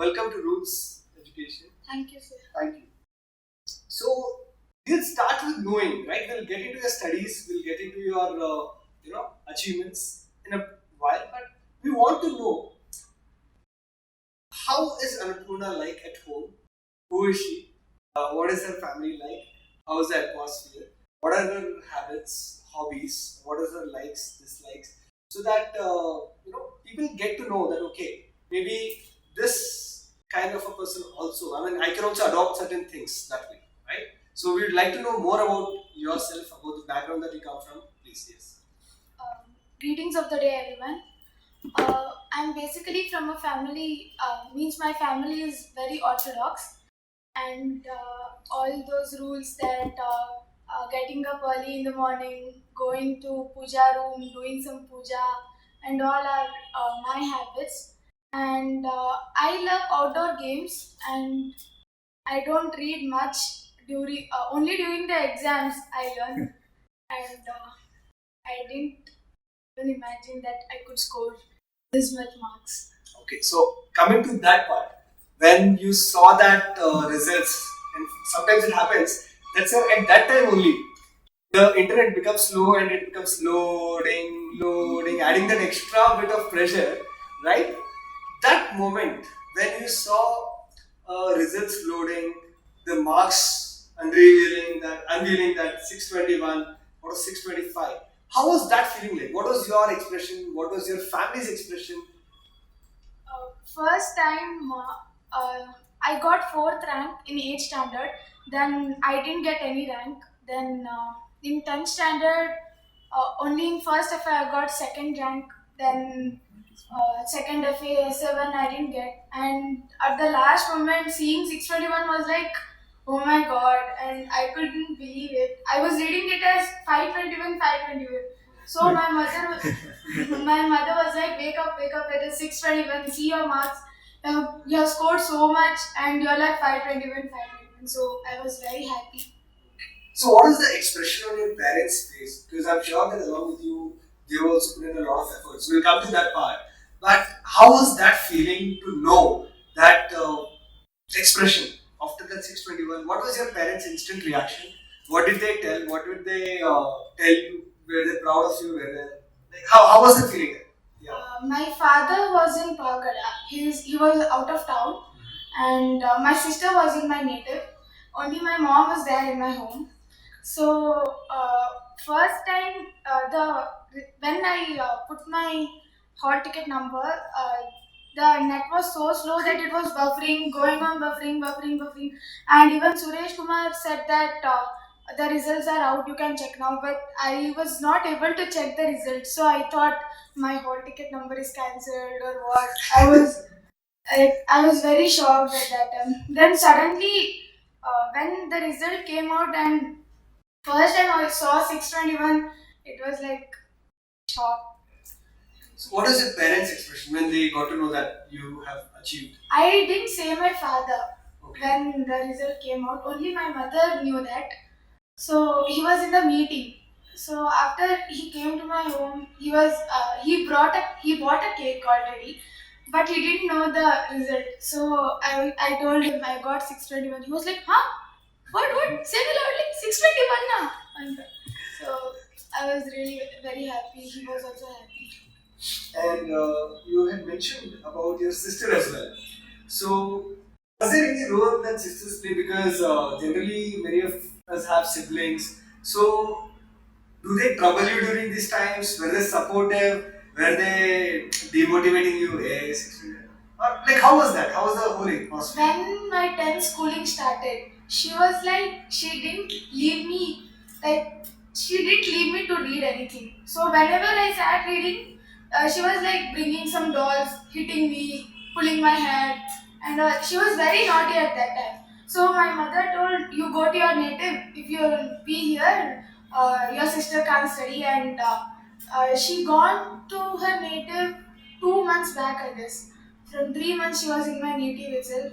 welcome to Roots Education. Thank you, sir. Thank you. So we'll start with knowing, right? We'll get into your studies, we'll get into your achievements in a while, but we want to know how is Annapurna like at home? Who is she? What is her family like? How is the atmosphere? What are her habits, hobbies? What are her likes, dislikes? So that people get to know that okay, maybe this kind of a person also. I mean, I can also adopt certain things that way, right? So we'd like to know more about yourself, about the background that you come from. Please, yes. Greetings of the day, everyone. I'm basically from a family, means my family is very orthodox, and all those rules that getting up early in the morning, going to puja room, doing some puja, and all are my habits. And I love outdoor games, and I don't read much during only during the exams I learn, and I didn't even imagine that I could score this much marks. Okay, so coming to that part, when you saw that results, and sometimes it happens that sir, at that time only the internet becomes slow and it becomes loading, adding that extra bit of pressure, right? That moment when you saw results loading, the marks unveiling that 621 or 625. How was that feeling like? What was your expression? What was your family's expression? First time I got fourth rank in 8th standard. Then I didn't get any rank. Then in 10th standard, only in first FA I got second rank. Then second FA 7 I didn't get. And at the last moment, seeing 621 was like, oh my god! And I couldn't believe it. I was reading it as 521, 521. So my mother was like, wake up, it is 621, see your marks. You have scored so much and you're like 521, 521. So I was very happy. So, what is the expression on your parents' face? Because I'm sure that along with you, they've also put in a lot of efforts. We'll come to that part. But how was that feeling to know that expression after that 621? What was your parents' instant reaction? What did they tell? What did they tell you? Were they proud of you? Were they like how was the feeling? Yeah. My father was in Pagada. He was out of town, and my sister was in my native. Only my mom was there in my home. So first time when I put my hall ticket number, the net was so slow that it was buffering, going on buffering, and even Suresh Kumar said that the results are out, you can check now. But I was not able to check the results, so I thought my hall ticket number is cancelled or what. I was very shocked at that time. Then suddenly, when the result came out and first time I saw 621, it was like shock. So, what is your parents' expression when they got to know that you have achieved? I didn't say my father Okay. when the result came out. Only my mother knew that. So he was in the meeting. So after he came to my home, he bought a cake already, but he didn't know the result. So I told him I got 621. He was like, huh? What? Say it loudly. 621 now. And so I was really very happy. He was also happy. And you had mentioned about your sister as well. So, was there any role that sisters play? Because generally, many of us have siblings. So, do they trouble you during these times? Were they supportive? Were they demotivating you? Eh, sister? Or like, how was that? How was the whole atmosphere? When my 10th schooling started, she was like, she didn't leave me to read anything. So whenever I sat reading, she was like bringing some dolls, hitting me, pulling my hair, and she was very naughty at that time. So my mother told, you go to your native. If you'll be here, your sister can't study. And she gone to her native 2 months back, I guess. From 3 months, she was in my native itself.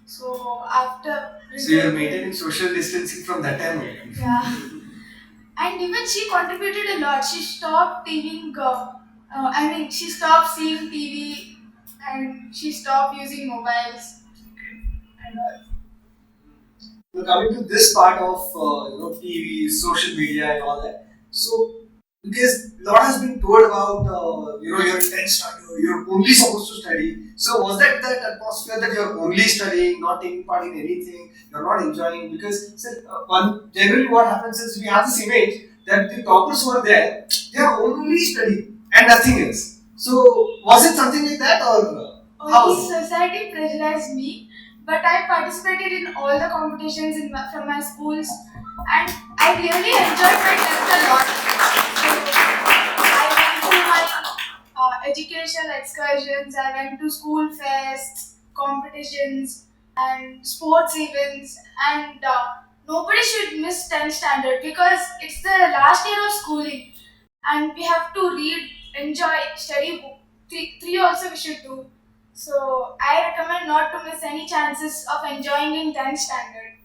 So after So, you're maintaining social distancing from that time only. yeah, and even she contributed a lot. She stopped TVing. She stopped seeing TV, and she stopped using mobiles and all. Now coming to this part of TV, social media, and all that. So because a lot has been told about you're intense study, you're only supposed to study. So was that atmosphere that you're only studying, not taking part in anything, you're not enjoying? Because one generally what happens is we have this image that the toppers who are there, they are only studying and nothing else. So was it something like that or how Only was it? society pressurized me, but I participated in all the competitions from my schools, and I really enjoyed my 10th a lot. So I went to my educational excursions, I went to school fests, competitions, and sports events, and nobody should miss 10th standard because it's the last year of schooling, and we have to read, enjoy, study book. Three also we should do. So I recommend not to miss any chances of enjoying in 10th standard.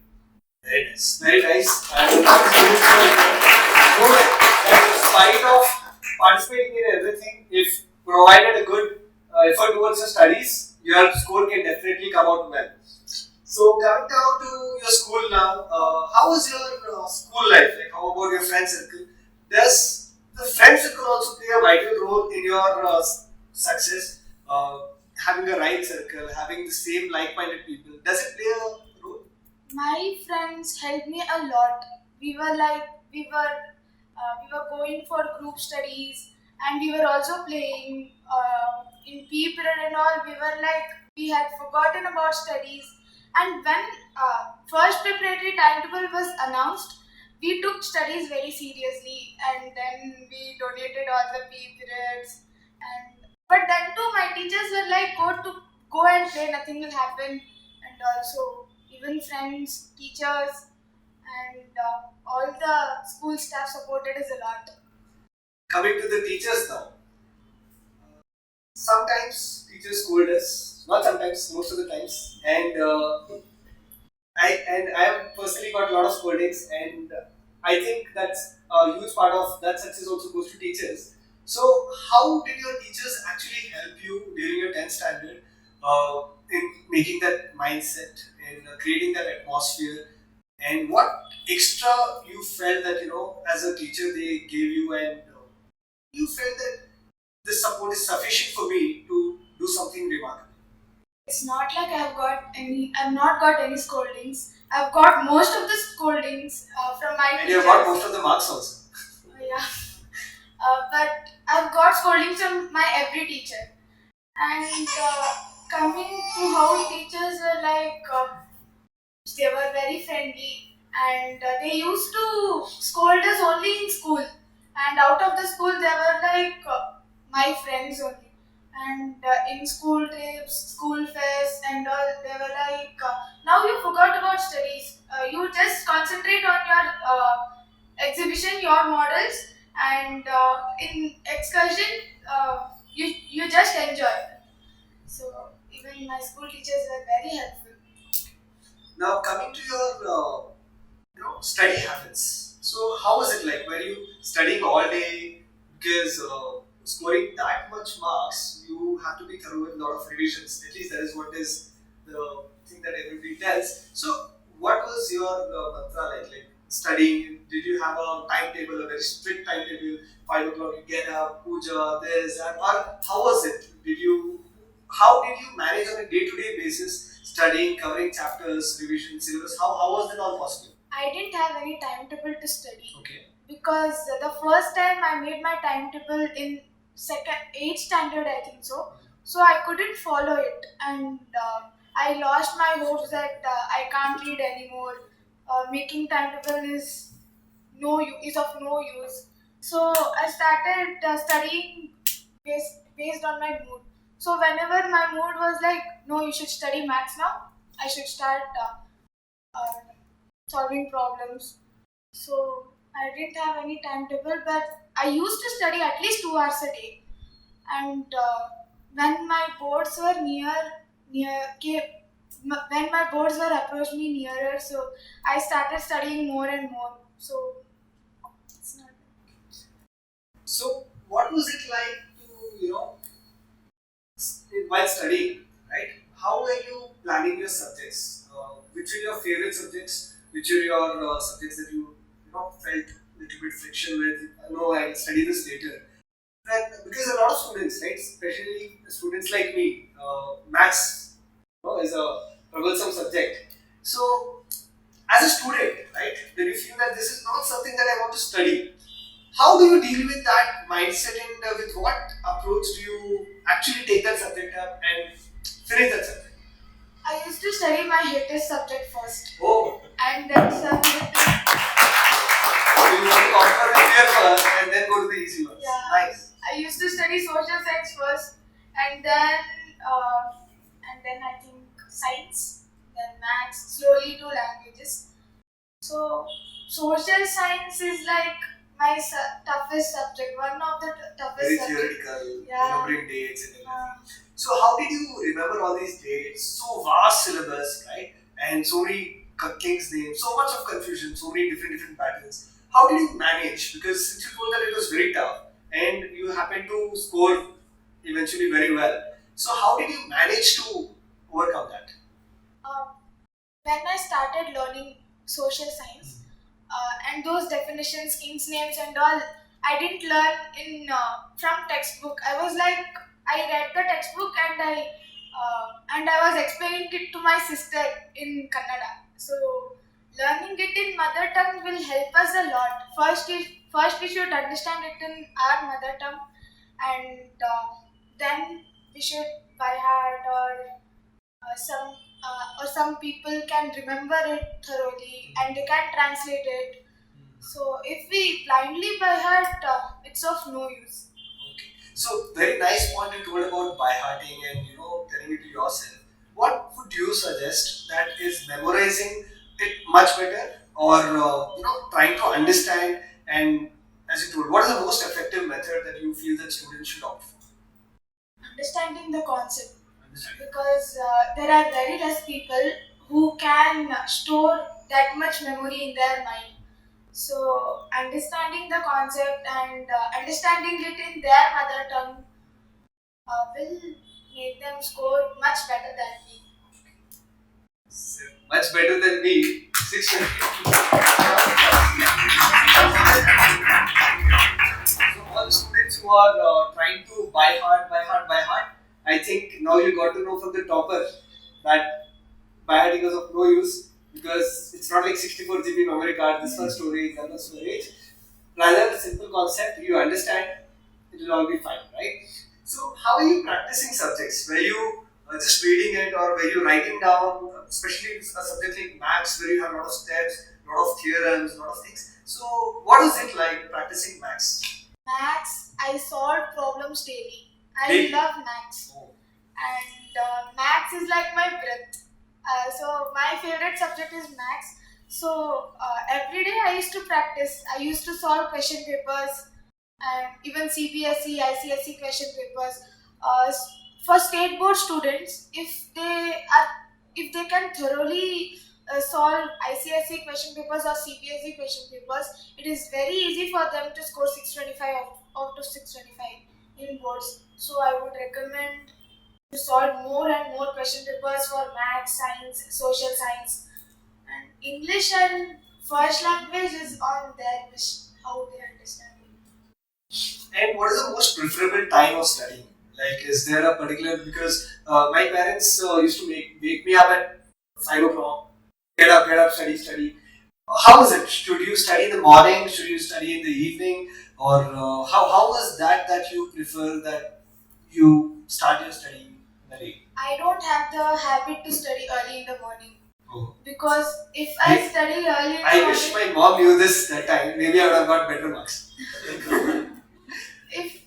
Very nice. Very nice. And that is good. So that in spite of participating in everything, if provided a good effort towards your studies, your score can definitely come out well. So coming down to your school now, how is your school life? Like how about your friend circle? Does the friend circle also play a vital role in your success? Having a right circle, having the same like-minded people, does it play a role? My friends helped me a lot. We were like we were going for group studies, and we were also playing in P period and all. We were like we had forgotten about studies, and when first preparatory timetable was announced, we took studies very seriously, and then we donated all the P periods. And but then too, my teachers were like, go and play, nothing will happen, and also even friends, teachers, and all the school staff supported us a lot. Coming to the teachers now, sometimes teachers scold us, not sometimes, most of the times, and I have personally got a lot of scoldings, and I think that's a huge part of that success also goes to teachers. So, how did your teachers actually help you during your 10th standard in making that mindset, in creating that atmosphere, and what extra you felt that as a teacher they gave you, and you felt that this support is sufficient for me to do something remarkable. It's not like I've not got any scoldings. I've got most of the scoldings from my And you have teachers. got most of the marks also. Yeah. But I've got scoldings from my every teacher. And coming to how teachers were like, they were very friendly, and they used to scold us only in school, and out of the school they were like my friends only. And in school trips, school fests, and all, they were like, now you forgot about studies. You just concentrate on your exhibition, your models, and in excursion, you just enjoy. So even my school teachers were very helpful. Now coming to your study habits. So how was it like? Were you studying all day? Because scoring that much marks, you have to be thorough with a lot of revisions. At least that is what is the thing that everybody tells. So what was your mantra like? Like studying? Did you have a timetable, a very strict timetable? 5 o'clock you get up, puja, this, that, or how was it? How did you manage on a day-to-day basis studying, covering chapters, revision, syllabus? How was that all possible? I didn't have any timetable to study Okay. because the first time I made my timetable in second 8th standard, I think so. So I couldn't follow it, and I lost my hopes that I can't read anymore. Making timetable is of no use. So I started studying based on my mood. So whenever my mood was like, no, you should study maths now, I should start uh, solving problems. So I didn't have any timetable, but I used to study at least 2 hours a day. And when my boards were when my boards were approached me nearer, so I started studying more and more. So it's not. So what was it like to while studying, right? How are you planning your subjects? Which are your favorite subjects? Which are your subjects that you felt a little bit friction with? No, I'll study this later. And because a lot of students, right, especially students like me, maths is a troublesome subject. So, as a student, right, when you feel that this is not something that I want to study, how do you deal with that mindset and with what approach do you actually take that subject up and finish that subject? I used to study my latest subject first, Oh, and then subject. so you want to conquer the fear first and then go to the easy ones. Yeah. Nice. I used to study social science first, and then I think science, then maths, slowly to languages. So social science is like my toughest subject, one of the toughest Very subjects. theoretical, Yeah. remembering dates and everything. Uh, So how did you remember all these dates? So vast syllabus, right? And so many king's names, so much of confusion, so many different patterns. How did you manage? Because since you told that it was very tough and you happened to score eventually very well. So how did you manage to overcome that? um, when I started learning social science, and those definitions, king's names, and all, I didn't learn in from textbook. I was like, I read the textbook and I was explaining it to my sister in Kannada. So learning it in mother tongue will help us a lot. First we should understand it in our mother tongue, and then we should by heart or some people can remember it thoroughly and they can translate it. So if we blindly by heart, it's of no use. Okay. So very nice point you told about by hearting and telling it to yourself. What would you suggest that is memorizing it much better, or trying to understand and as you told, what is the most effective method that you feel that students should opt for? Understanding the concept, Understanding. because there are very less people who can store that much memory in their mind. So understanding the concept and understanding it in their mother tongue will make them score much better than me. So, much better than me. 650. So all the students who are trying to by heart, I think now you got to know from the topper that by hearting is of no use because it's not like 64 GB memory card. This one storage, that one storage. Rather, simple concept you understand, it will all be fine, right? So, how are you practicing subjects? Were you just reading it, or were you writing down? Especially a subject like maths, where you have a lot of steps, a lot of theorems, a lot of things. So, what is it like practicing maths? Maths, I solve problems daily. I Daily? love maths, Oh, and maths is like my breath. So my favorite subject is maths. So every day I used to practice. I used to solve question papers and even CBSE, ICSE question papers. For state board students, if they can thoroughly solve ICSE question papers or CBSE question papers, it is very easy for them to score 625 out of 625 in boards. So I would recommend to solve more and more question papers for math, science, social science, and English and first language is on their wish, how they understand it. and what is the most preferable time of studying? Like, is there a particular because my parents used to wake me up at 5 o'clock. Get up, study. How is it? Should you study in the morning? Should you study in the evening? Or how is that you prefer that you start your study in the day? I don't have the habit to study early in the morning Oh. because if I study early in the I wish morning, my mom knew this that time. Maybe I would have got better marks. if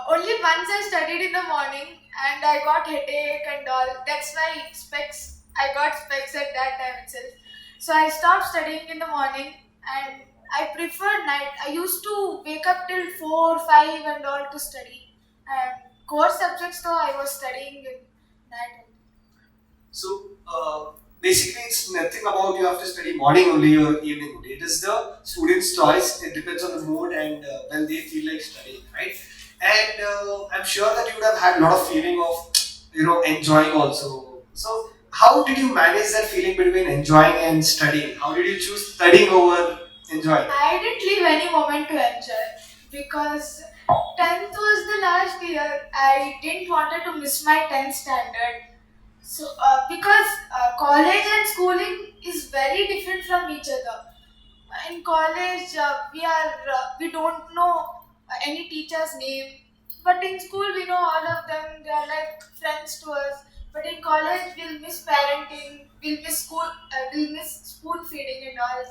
only once I studied in the morning and I got headache and all, that's why I got specs at that time itself. So I stopped studying in the morning and I prefer night. I used to wake up till 4, 5 and all to study. And core subjects though I was studying in night. So basically, it's nothing about you have to study morning only or evening only. It is the student's choice. It depends on the mood and when they feel like studying, right? And I'm sure that you would have had a lot of feeling of enjoying also. So how did you manage that feeling between enjoying and studying? How did you choose studying over enjoying? I didn't leave any moment to enjoy because 10th was the last year. I didn't wanted to miss my 10th standard. So, because college and schooling is very different from each other. In college, we don't know any teacher's name, but in school we know all of them. They are like friends to us. But in college, we'll miss parenting, we'll miss school, we'll miss spoon feeding and all.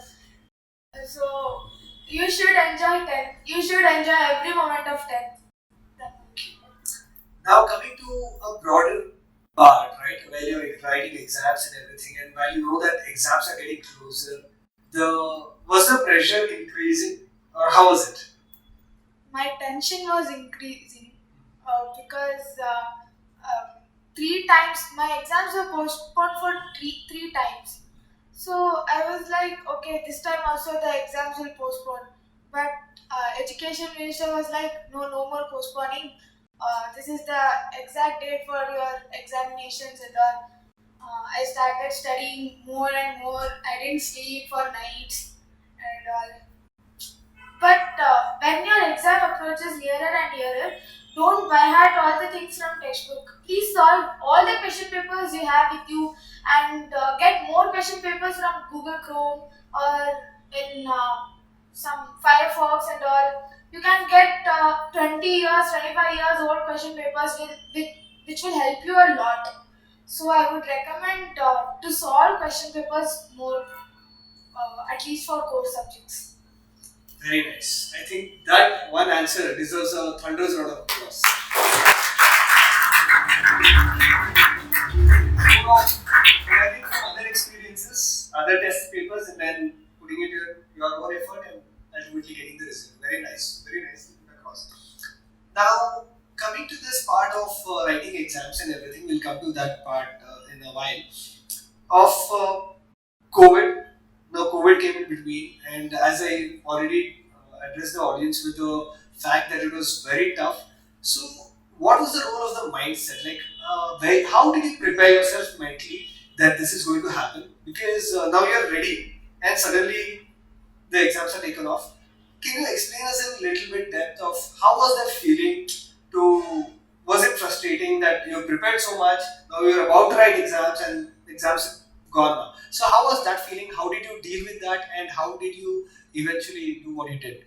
So you should enjoy 10th. You should enjoy every moment of 10th. Now coming to a broader part, right, where you're writing exams and everything, and while you know that exams are getting closer, the was the pressure increasing, or how was it? My tension was increasing because three times my exams were postponed for three times. So I was like, okay, this time also the exams will postpone. But education minister was like, no, no more postponing. This is the exact date for your examinations and all. I started studying more and more. I didn't sleep for nights and all. But when your exam approaches nearer and nearer, don't by heart all the things from textbook. Please solve all the question papers you have with you and get more question papers from Google Chrome or in some Firefox and all. You can get 20 years, 25 years old question papers which will help you a lot. So I would recommend to solve question papers more, at least for core subjects. Very nice. I think that one answer deserves a thunderous round of applause. I think from other experiences, other test papers, and then putting it your own effort and ultimately getting the result. Very nice. Very nicely put across. Now, coming to this part of writing exams and everything, we'll come to that part in a while. Of COVID, now COVID came in between, and as I already addressed the audience with the fact that it was very tough. So, what was the role of the mindset? Like, how did you prepare yourself mentally that this is going to happen? Because now you're ready, and suddenly the exams are taken off. Can you explain us in a little bit depth of how was that feeling? To Was it frustrating that you prepared so much, now you're about to write exams and exams gone now? So how was that feeling? How did you deal with that, and how did you eventually do what you did?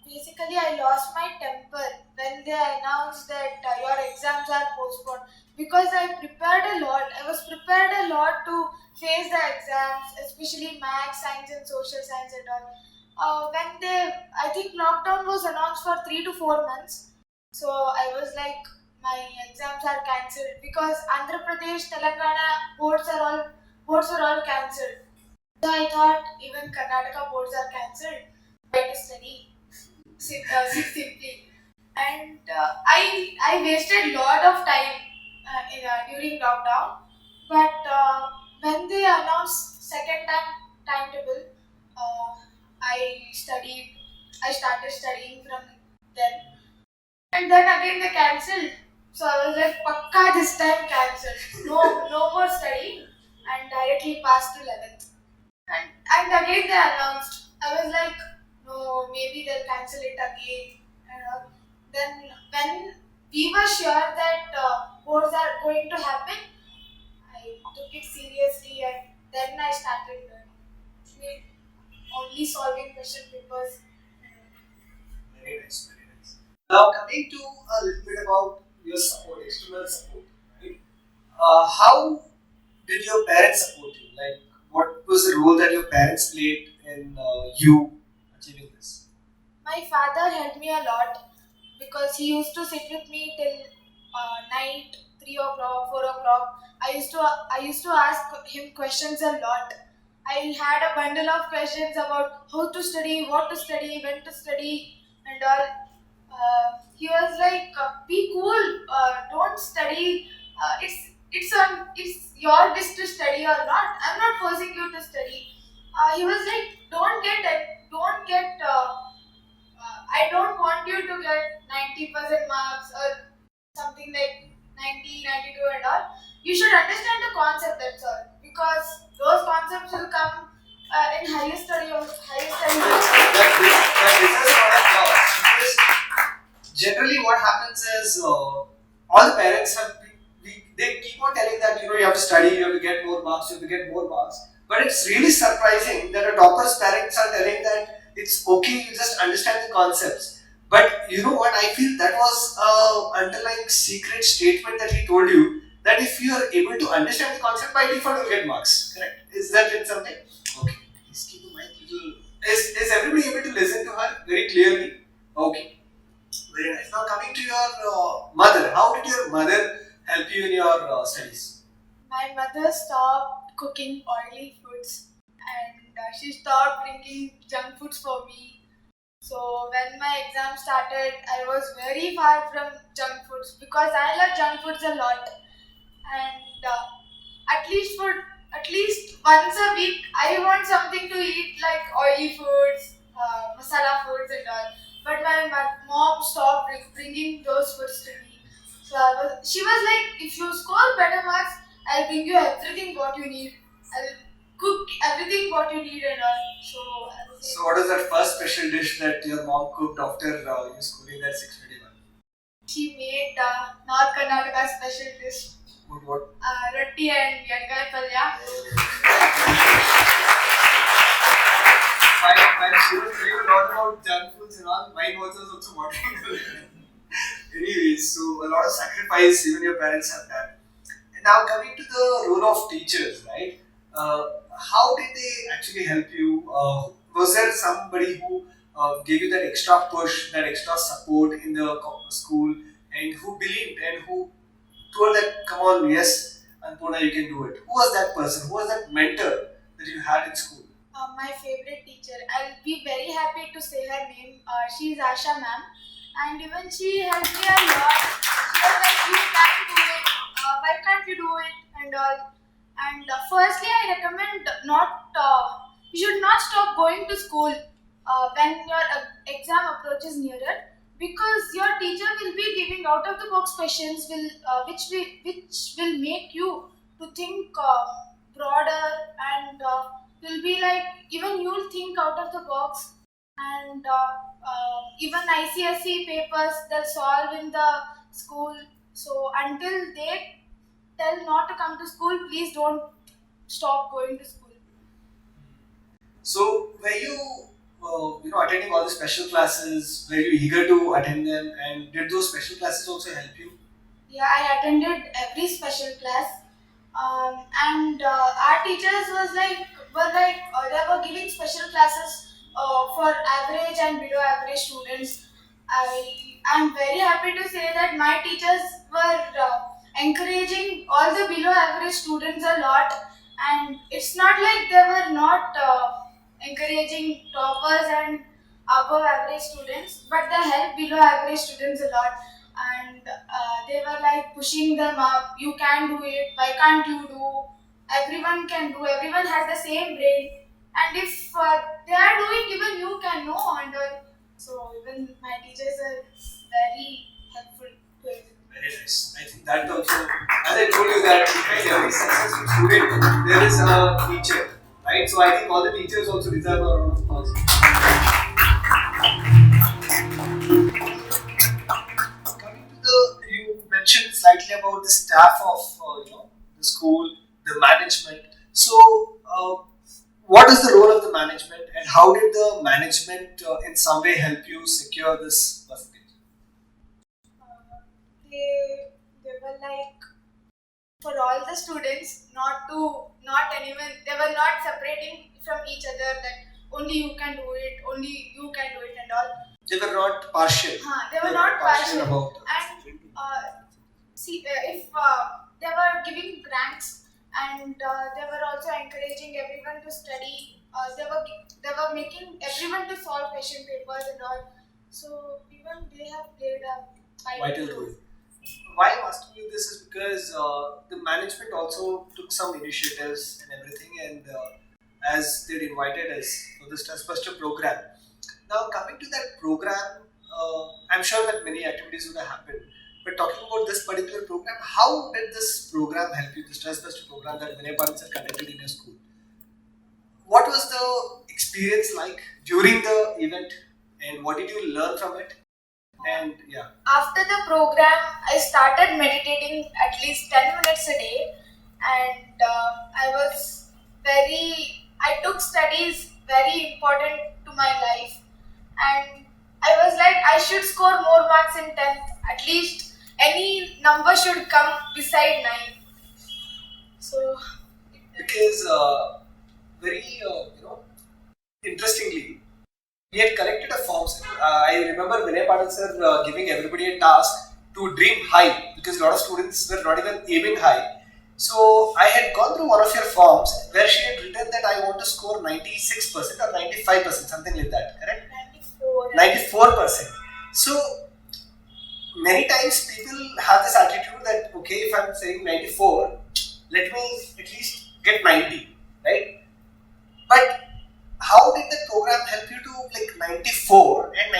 Basically, I lost my temper when they announced that your exams are postponed because I prepared a lot. I was prepared a lot to face the exams, especially math, science, and social science and all. I think lockdown was announced for 3 to 4 months. So I was like, my exams are cancelled because Andhra Pradesh, Telangana boards are all cancelled. So I thought even Karnataka boards are cancelled. Try to study simply. And I wasted a lot of time during lockdown. But when they announced second timetable, I studied. I started studying from then, and then again they cancelled. So I was like, "Pakka this time cancelled. No, no more studying." And directly passed to 11th. And again they announced. I was like, no, maybe they'll cancel it again. Then when we were sure that boards are going to happen, I took it seriously and then I started learning. Only solving question papers. Very nice, very nice. Now coming to a little bit about your support, external support, right? How did your parents support you? Like, what was the role that your parents played in you achieving this? My father helped me a lot because he used to sit with me till night, 3 o'clock, 4 o'clock. I used to ask him questions a lot. I had a bundle of questions about how to study, what to study, when to study, and all. He was like, "Be cool, don't study. It's your wish to study or not. I'm not forcing you to study." He was like, don't get." I don't want you to get 90% marks or something like 90, 92 and all, you should understand the concept, that's all. Because those concepts will come in higher study or higher study. That deserves a lot of applause because generally what happens is all the parents they keep on telling that you have to study, you have to get more marks, you have to get more marks. But it's really surprising that a topper's parents are telling that it's okay, you just understand the concepts. But you know what? I feel that was a underlying secret statement that he told you that if you are able to understand the concept by default, you'll get marks. Correct? Is that it something? Okay. Please keep the mic little. Is everybody able to listen to her very clearly? Okay. Very nice. Now coming to your mother, how did your mother help you in your studies? My mother stopped cooking oily foods and she stopped bringing junk foods for me. So when my exam started, I was very far from junk foods because I love junk foods a lot. And at least once a week, I want something to eat like oily foods, masala foods and all. But my mom stopped bringing those foods to me. So she was like, if you score better marks, I'll bring you everything what you need. I'll cook everything what you need and all. So I was So what is that first special dish that your mom cooked after you schooling at 6:21? she made North Karnataka special dish, What? roti and yangai palya. I'm sure you a lot about junk foods and all. Mine was also watering. Anyways, so a lot of sacrifice even your parents have done. And now coming to the role of teachers, right? How did they actually help you? Was there somebody who gave you that extra push, that extra support in the school, and who believed and who told that, come on, yes, Anpurna, you can do it? Who was that person? Who was that mentor that you had in school? My favorite teacher. I'll be very happy to say her name. She's Asha ma'am, and even she helped me a lot. She was like, "You can do it. Why can't you do it?" and all. And firstly, I recommend not. You should not stop going to school when your exam approaches nearer, because your teacher will be giving out of the box questions, which will make you to think broader and. Will be like even you'll think out of the box and even ICSE papers they'll solve in the school. So until they tell not to come to school, please don't stop going to school. So, were you, attending all the special classes? Were you eager to attend them? And did those special classes also help you? Yeah, I attended every special class, and our teachers they were giving special classes for average and below average students. I am very happy to say that my teachers were encouraging all the below average students a lot, and it's not like they were not encouraging toppers and above average students, but they helped below average students a lot. And they were like pushing them up. You can do it. Why can't you do? Everyone can do. Everyone has the same brain. And if they are doing, even you can know. And so even my teachers are very helpful to everyone. Very nice. I think that also, as I told you, that behind every successful student, there is a teacher, right? So, I think all the teachers also deserve a round of applause. Coming to you mentioned slightly about the staff of the school, the management. So, what is the role of the management, and how did the management in some way help you secure this percentage? They were like for all the students not anyone, they were not separating from each other that only you can do it, only you can do it and all. They were not partial. They were not partial. About And if they were giving grants and they were also encouraging everyone to study, they were making everyone to solve question papers and all. So even they have played a vital role. Why I'm asking you this is because the management also took some initiatives and everything, and as they'd invited us for this Trustbuster program. Now, coming to that program, I'm sure that many activities would have happened. But talking about this particular program, how did this program help you? The stress buster program that Vinay Patil sir conducted in your school. What was the experience like during the event, and what did you learn from it? And yeah, After the program, I started meditating at least 10 minutes a day, and I took studies very important to my life, and I was like, I should score more marks in 10th. At least any number should come beside 9. So, because very interestingly, we had collected a form. Sir. I remember Vinay Patil sir giving everybody a task to dream high because a lot of students were not even aiming high. So I had gone through one of your forms where she had written that I want to score 96% or 95%, something like that, correct? 94. 94%. So many times people have this attitude that okay, if I'm saying 94, let me at least get 90, right? But how did the program help you to like 94 and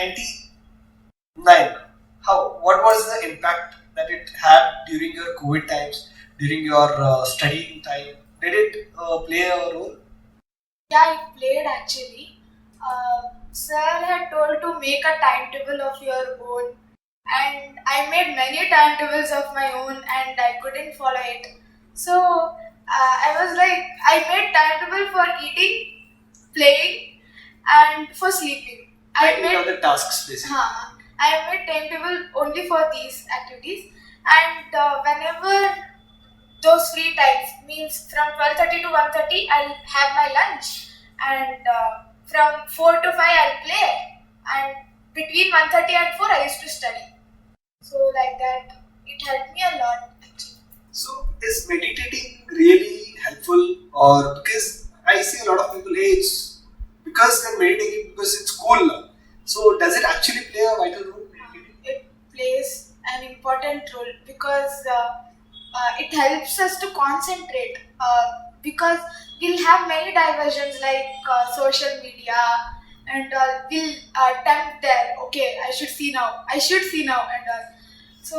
99? How? What was the impact that it had during your COVID times, during your studying time? Did it play a role? Yeah, it played actually. Sir had told to make a timetable of your own, and I made many timetables of my own, and I couldn't follow it. So I was like, I made timetable for eating, playing, and for sleeping. I Writing down made the tasks basically. I made timetable only for these activities, and whenever those free times means from 12:30 to 1:30 I'll have my lunch, and from 4 to 5 I'll play, and between 1:30 and 4 I used to study. So like that, it helped me a lot actually. So is meditating really helpful, or because I see a lot of people, hey, it's because they're meditating because it's cool now. So does it actually play a vital role? It plays an important role because it helps us to concentrate, because we'll have many diversions like social media, and we'll tempt there, okay, I should see now, and so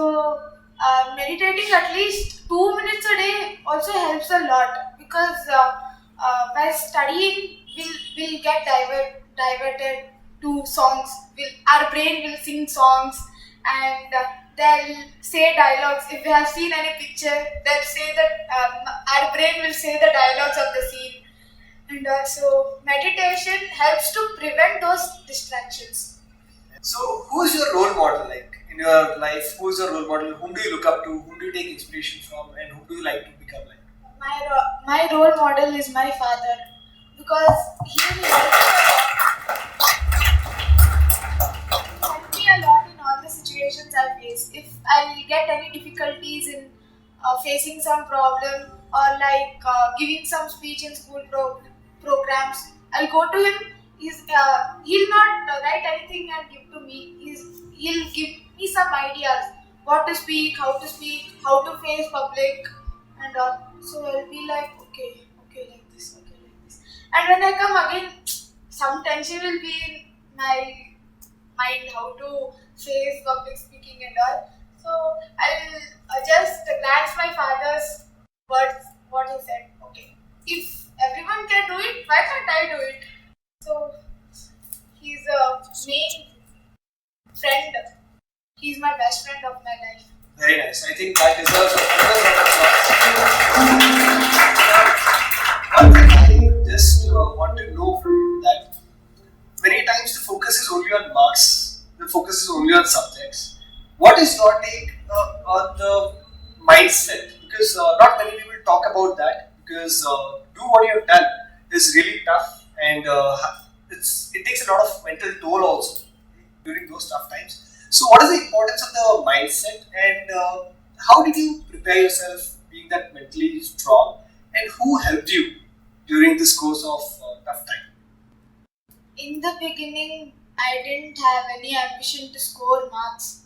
meditating at least 2 minutes a day also helps a lot, because while studying we'll get diverted to songs. Our brain will sing songs, and they'll say dialogues. If we have seen any picture, they'll say that our brain will say the dialogues of the scene. And also, meditation helps to prevent those distractions. So who's your role model like in your life? Who's your role model? Whom do you look up to? Whom do you take inspiration from? And whom do you like to become like? My role model is my father, because he helped me a lot in all the situations I face. If I get any difficulties in facing some problem, or like giving some speech in school programs, I'll go to him. He'll not write anything and give to me. He'll give me some ideas, what to speak, how to face public, and all. So I'll be like, okay, okay, like this. And when I come again, some tension will be in my mind, how to face public speaking and all. So I'll just glance my father's words, what he said. Okay, if everyone can do it, why can't I do it? So he's a main friend. He's my best friend of my life. Very nice. I think that deserves another round of applause. One thing I just want to know from you that many times the focus is only on marks, the focus is only on subjects. What is your take on the mindset? Because not many people talk about that. Because do what you have done is really tough, and it takes a lot of mental toll also during those tough times. So, what is the importance of the mindset, and how did you prepare yourself, being that mentally strong, and who helped you during this course of tough time? In the beginning, I didn't have any ambition to score marks.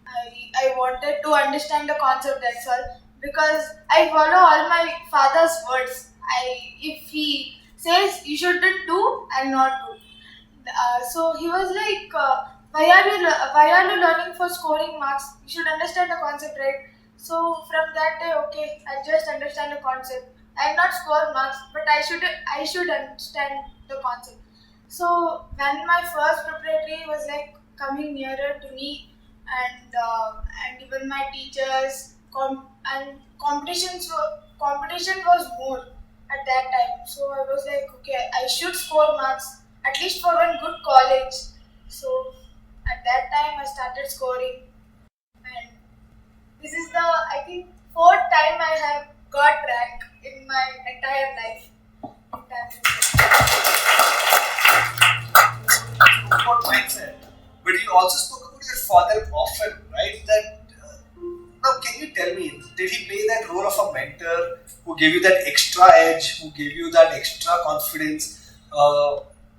I wanted to understand the concept, that's all. Because I follow all my father's words. If he says you shouldn't do, I'll not do. So he was like, why are you learning for scoring marks? You should understand the concept, right? So from that day, okay, I just understand the concept. I'll not score marks, but I should understand the concept. So when my first preparatory was like coming nearer to me, and even my teachers and competition was more at that time. So I was like, okay, I should score marks at least for one good college. So at that time, I started scoring, and this is the, I think, fourth time I have got rank in my entire life. In that. About mindset. But you also spoke about your father often, right? That now, can you tell me, did he play that role of a mentor who gave you that extra edge, who gave you that extra confidence?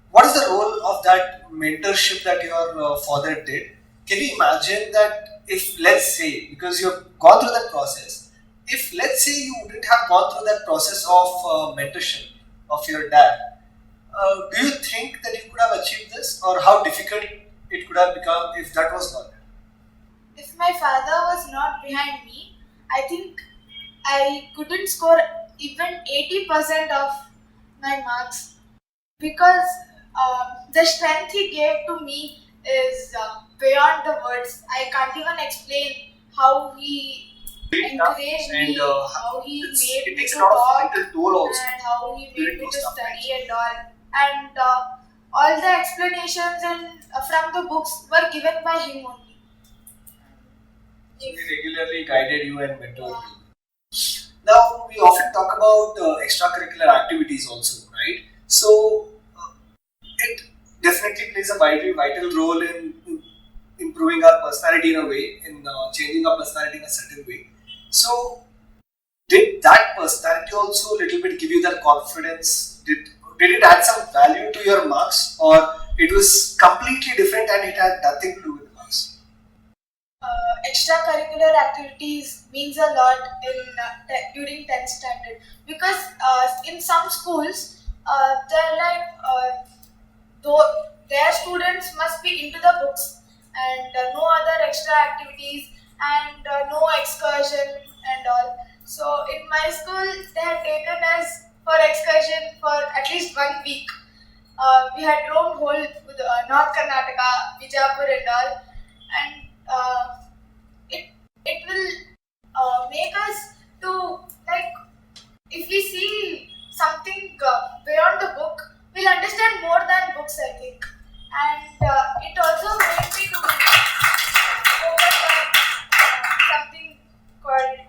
What is the role of that mentorship that your father did? Can you imagine that if, let's say, because you have gone through that process, if let's say you wouldn't have gone through that process of mentorship of your dad, do you think that you could have achieved this, or how difficult it could have become if that was not there? If my father was not behind me, I think I couldn't score even 80% of my marks, because the strength he gave to me is beyond the words. I can't even explain how he Very tough, encouraged and me, how he it made me takes a to lot of talk, mental toll also and how he during made me those to tough study times. and all. And all the explanations and from the books were given by him only. So If, he regularly guided you and mentored you. Now, we often talk about extracurricular activities also, right? So, it definitely plays a vital role in improving our personality in a way, in changing our personality in a certain way. So, did that personality also a little bit give you that confidence? Did it add some value to your marks, or it was completely different and it had nothing to do with marks? extracurricular activities means a lot in during 10th standard, because in some schools they're like though their students must be into the books, and no other extra activities, and no excursion and all. So in my school they had taken us for excursion for at least 1 week. We had roamed whole with North Karnataka, Bijapur and all, and it it will make us to, like, if we see something beyond the book, we'll understand more than books, I think. And it also made me to focus on something called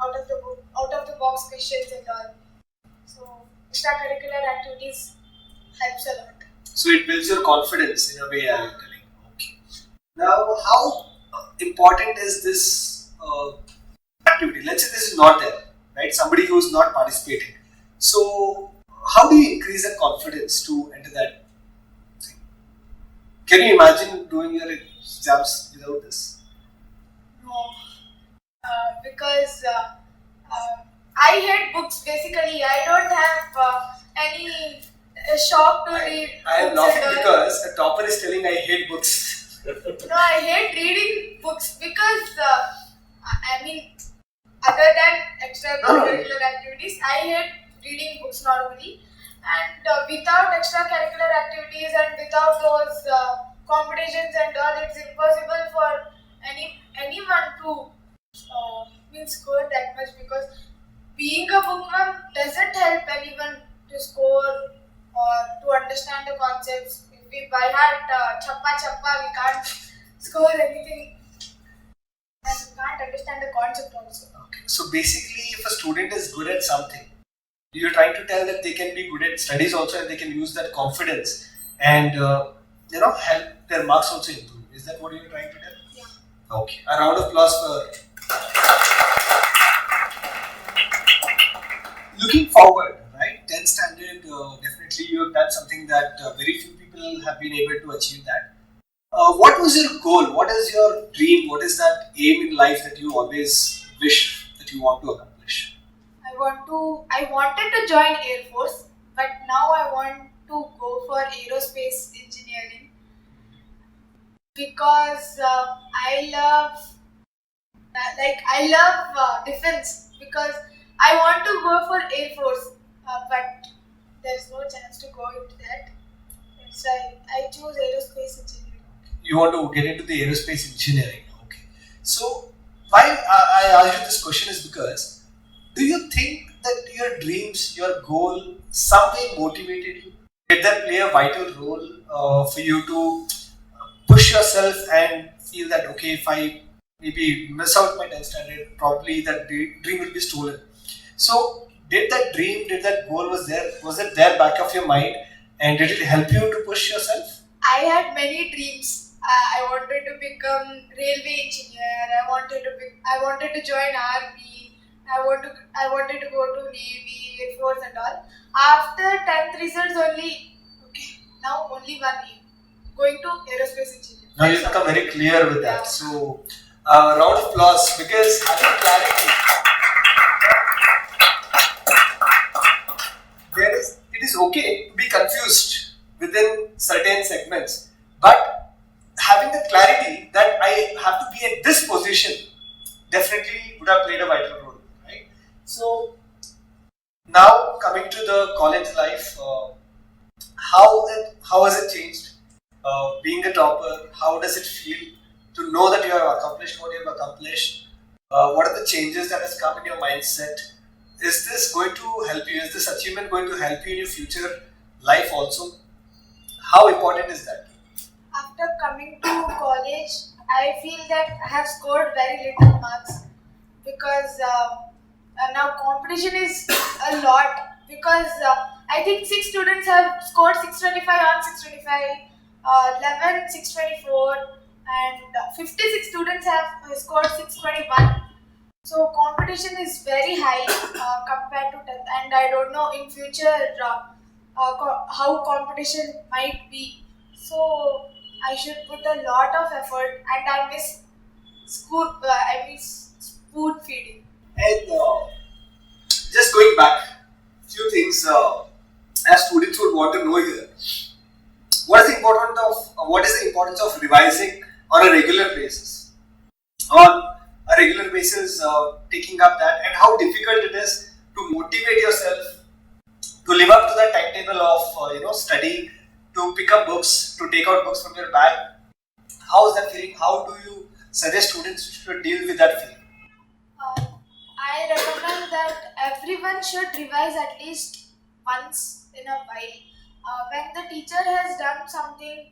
out of the box questions and all. So extracurricular activities helps a lot. So it builds your confidence in a way, I'm telling. Okay. Now, how important is this activity? Let's say this is not there, right? Somebody who is not participating. So, how do you increase that confidence to enter that thing? Can you imagine doing your exams without this? No, because I hate books basically. I don't have any shock to read I am books laughing and all. because a topper is telling I hate books. No, I hate reading books because I mean, other than extracurricular activities, I hate reading books normally. And without extracurricular activities and without those competitions and all, it's impossible for anyone to score that much, because being a bookworm doesn't help anyone to score or to understand the concepts. If we by heart chappa chappa, we can't score anything, and we can't understand the concept also. Okay. So basically, if a student is good at something, you're trying to tell that they can be good at studies also, and they can use that confidence and help their marks also improve. Is that what you're trying to tell? Yeah. Okay. A round of applause for. Looking forward, right? 10th standard, definitely you have done something that very few people have been able to achieve that. What was your goal? What is your dream? What is that aim in life that you always wish that you want to accomplish? I wanted to join Air Force, but now I want to go for aerospace engineering. because I love defense because I want to go for Air Force, but there's no chance to go into that. That's why I choose aerospace engineering. You want to get into the aerospace engineering. Okay. So, why I asked you this question is because do you think that your dreams, your goal, someway motivated you? Did that play a vital role for you to push yourself and feel that okay, if I maybe miss out my 10th standard, probably that dream will be stolen. So, did that dream, did that goal was it there back of your mind, and did it help you to push yourself? I had many dreams. I wanted to become railway engineer. I wanted to join army. I wanted to go to navy, air force, and all. After 10th results, only okay. Now only one aim, going to aerospace engineer. Now you've become very clear with that. Yeah. So, round of applause because having clarity, it is okay to be confused within certain segments, but having the clarity that I have to be at this position definitely would have played a vital role, right? So now coming to the college life, how has it changed? Being a topper, how does it feel to know that you have accomplished what you have accomplished? What are the changes that has come in your mindset? Is this going to help you? Is this achievement going to help you in your future life also? How important is that? After coming to college, I feel that I have scored very little marks because now competition is a lot because I think 6 students have scored 625 on 625, 11 624, and 56 students have scored 621. So competition is very high compared to 10th, and I don't know in future how competition might be. So I should put a lot of effort, and I miss school. I miss spoon feeding. And just going back, few things as students would want to know here. What is the importance of revising on a regular basis? On a regular basis, taking up that, and how difficult it is to motivate yourself to live up to that timetable of studying, to pick up books, to take out books from your bag. How is that feeling? How do you suggest students to deal with that feeling? Uh, I recommend that everyone should revise at least once in a while. When the teacher has done something,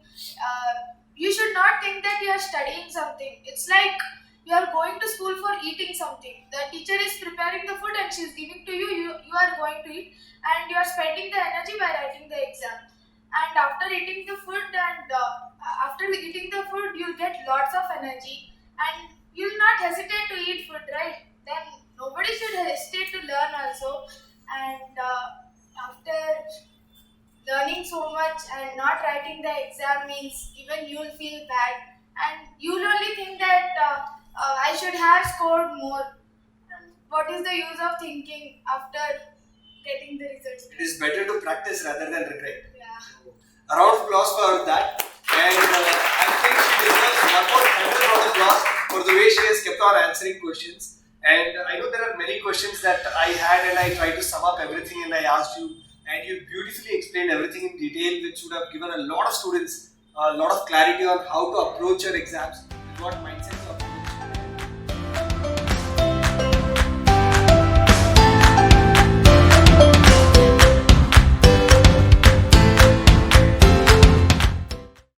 you should not think that you are studying something. It's like you are going to school for eating something. The teacher is preparing the food and she is giving to you. You are going to eat, and you are spending the energy by writing the exam. And after eating the food, you'll get lots of energy, and you'll not hesitate to eat food, right? Then nobody should hesitate to learn also. And after learning so much and not writing the exam means even you'll feel bad, and you'll only think that I should have scored more. And what is the use of thinking after getting the results? It is better to practice rather than regret. Yeah. A round of applause for that. And I think she deserves one more another round of applause for the way she has kept on answering questions. And I know there are many questions that I had, and I tried to sum up everything, and I asked you, and you beautifully explained everything in detail, which would have given a lot of students a lot of clarity on how to approach your exams, what mindset